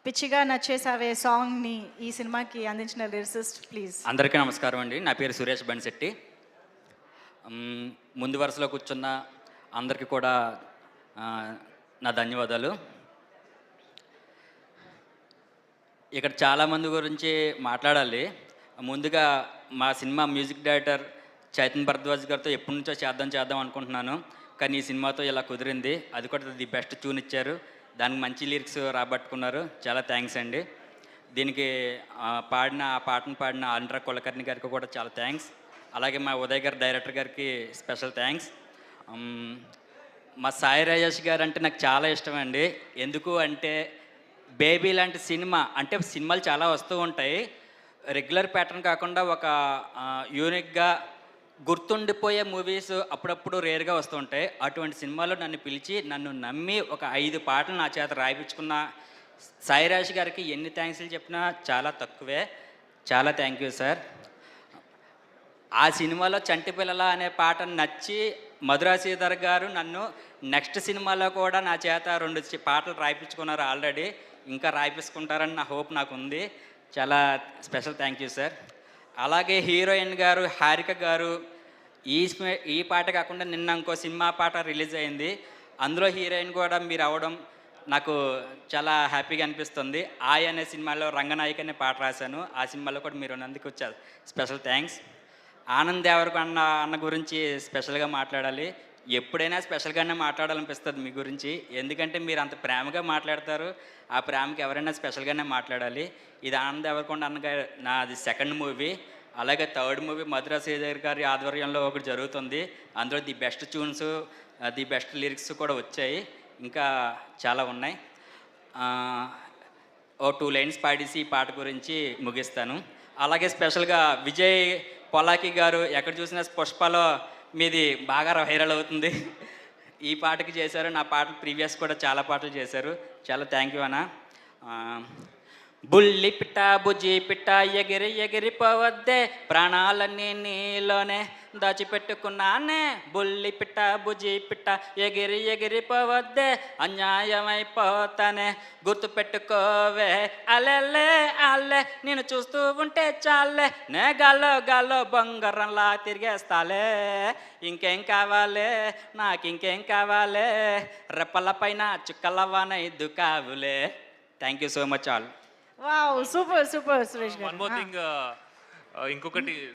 పిచ్చిగా నచ్చేసావే సాంగ్ని ఈ సినిమాకి అందించిన లిరిసిస్ట్ ప్లీజ్. అందరికీ నమస్కారం అండి. నా పేరు సురేష్ బన్శెట్టి. ముందు వరుసలో కూర్చున్న అందరికీ కూడా నా ధన్యవాదాలు. ఇక్కడ చాలామంది గురించి మాట్లాడాలి. ముందుగా మా cinema music director Chaitan Bharadwaj గారితో ఎప్పటి నుంచో చేద్దాం అనుకుంటున్నాను. కానీ ఈ సినిమాతో ఇలా కుదిరింది. అది కూడా ది బెస్ట్ ట్యూన్ ఇచ్చారు. దానికి మంచి లిరిక్స్ రాబట్టుకున్నారు. చాలా థ్యాంక్స్ అండి. దీనికి పాటను పాడిన ఆంధ్ర కులకర్ణి గారికి కూడా చాలా థ్యాంక్స్. అలాగే మా ఉదయ్ గారు డైరెక్టర్ గారికి స్పెషల్ థ్యాంక్స్. మా సాయి రాజేష్ గారు అంటే నాకు చాలా ఇష్టం అండి. ఎందుకు అంటే బేబీ లాంటి సినిమా అంటే సినిమాలు చాలా వస్తూ ఉంటాయి. రెగ్యులర్ ప్యాటర్న్ కాకుండా ఒక యూనిక్గా గుర్తుండిపోయే మూవీస్ అప్పుడప్పుడు రేర్గా వస్తూ ఉంటాయి. అటువంటి సినిమాలో నన్ను పిలిచి నన్ను నమ్మి ఒక 5 పాటలు నా చేత రాయించుకున్న సాయిరాజ్ గారికి ఎన్ని థ్యాంక్స్లు చెప్పినా చాలా తక్కువే. చాలా థ్యాంక్ యూ సార్. ఆ సినిమాలో చంటి పిల్లల అనే పాట నచ్చి మధురా శ్రీధర్ గారు నన్ను నెక్స్ట్ సినిమాలో కూడా నా చేత 2 పాటలు రాయించుకున్నారు ఆల్రెడీ. ఇంకా రాయిపించుకుంటారని నా హోప్ నాకు ఉంది. చాలా స్పెషల్ థ్యాంక్ యూ సార్. అలాగే హీరోయిన్ గారు హారిక గారు ఈ పాట కాకుండా నిన్న ఇంకో సినిమా పాట రిలీజ్ అయింది. అందులో హీరోయిన్ కూడా మీరు అవ్వడం నాకు చాలా హ్యాపీగా అనిపిస్తుంది. ఆయ్ అనే సినిమాలో రంగనాయక్ అనే పాట రాశాను. ఆ సినిమాలో కూడా మీరు ఉన్నందుకు స్పెషల్ థ్యాంక్స్. ఆనంద్ దేవరకొండ అన్న గురించి స్పెషల్గా మాట్లాడాలి. ఎప్పుడైనా స్పెషల్గానే మాట్లాడాలనిపిస్తుంది మీ గురించి. ఎందుకంటే మీరు అంత ప్రేమగా మాట్లాడతారు. ఆ ప్రేమకి ఎవరైనా స్పెషల్గానే మాట్లాడాలి. ఇది ఆనంద్ దేవరకొండ అన్నగారు నాది 2nd మూవీ. అలాగే 3rd మూవీ మధురా శ్రీధర్ గారి ఆధ్వర్యంలో ఒకటి జరుగుతుంది. అందులో the best tunes, the best lyrics కూడా వచ్చాయి. ఇంకా చాలా ఉన్నాయి. ఓ 2 లైన్స్ పాడేసి ఈ పాట గురించి ముగిస్తాను. అలాగే స్పెషల్గా విజయ్ పొలాకి గారు ఎక్కడ చూసినా పుష్పలో మీది బాగా వైరల్ అవుతుంది. ఈ పాటకి చేశారు. నా పాటలు ప్రీవియస్ కూడా చాలా పాటలు చేశారు. చాలా థ్యాంక్ యూ అన్న. బుల్లి పిట్ట బుజ్జి పిట్ట ఎగిరి ఎగిరిపోవద్దే, ప్రాణాలన్నీ నీలోనే దాచిపెట్టుకున్నానే. బుల్లి పిట్ట బుజ్జి పిట్ట ఎగిరి ఎగిరిపోవద్దే, అన్యాయమైపోతానే గుర్తుపెట్టుకోవే. అలెల్లే అల్లే నేను చూస్తూ ఉంటే చాలే, నే గాల్లో గాల్లో బంగారంలా తిరిగేస్తాలే. ఇంకేం కావాలే నాకు ఇంకేం కావాలే, రెప్పల పైన చుక్కలవాన ఇద్దు కావులే. Thank you so much all. Wow, super super Suresh garu. ఇంకొకటి